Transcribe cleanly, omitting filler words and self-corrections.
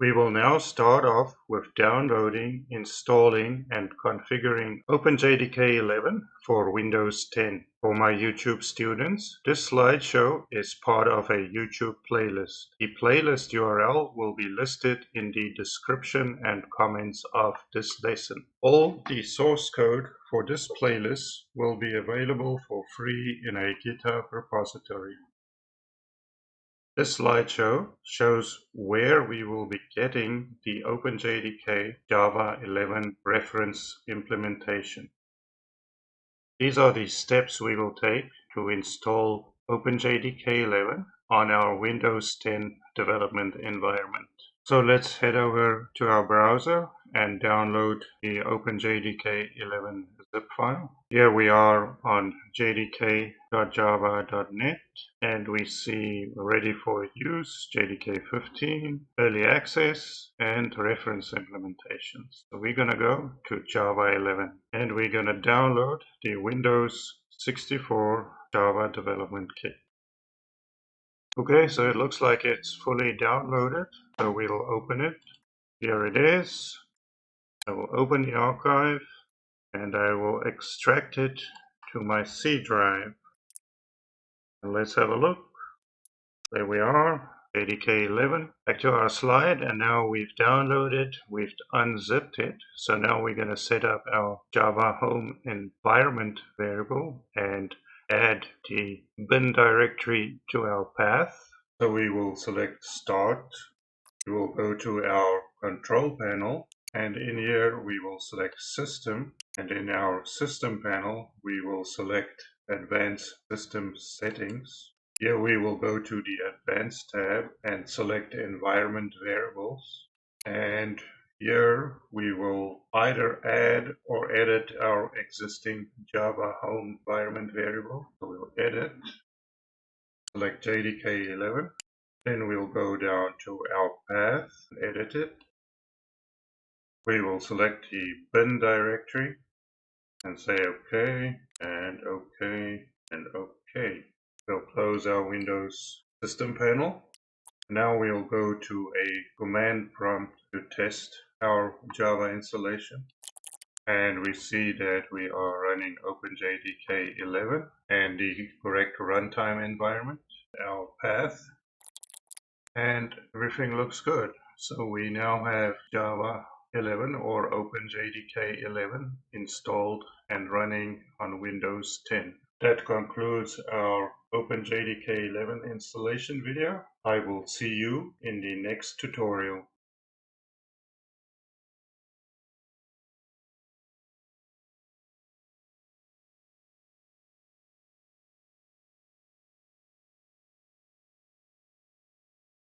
We will now start off with downloading, installing and configuring OpenJDK 11 for Windows 10. For my YouTube students, this slideshow is part of a YouTube playlist. The playlist URL will be listed in the description and comments of this lesson. All the source code for this playlist will be available for free in a GitHub repository. This slideshow shows where we will be getting the OpenJDK Java 11 reference implementation. These are the steps we will take to install OpenJDK 11 on our Windows 10 development environment. So let's head over to our browser and download the OpenJDK 11 zip file. Here we are on jdk.java.net and we see ready for use, JDK 15, early access and reference implementations. So we're going to go to Java 11 and we're going to download the Windows 64 Java Development Kit. Okay, so it looks like it's fully downloaded, so we'll open it. Here it is. I will open the archive and I will extract it to my C drive. And let's have a look. There we are, JDK 11. Back to our slide, and now we've downloaded, we've unzipped it. So now we're going to set up our Java home environment variable and add the bin directory to our path. So we will select Start. We will go to our control panel, and in here we will select System, and in our System panel we will select Advanced System Settings. Here we will go to the Advanced tab and select Environment Variables, and here we will either add or edit our existing Java home environment variable. So we'll edit, select JDK 11, then we'll go down to our path and edit it. We will select the bin directory and say OK and OK and OK. We'll close our Windows system panel. Now we'll go to a command prompt to test our Java installation. And we see that we are running OpenJDK 11 and the correct runtime environment, our path, and everything looks good. So we now have Java 11 or OpenJDK 11 installed and running on Windows 10. That concludes our OpenJDK 11 installation video. I will see you in the next tutorial.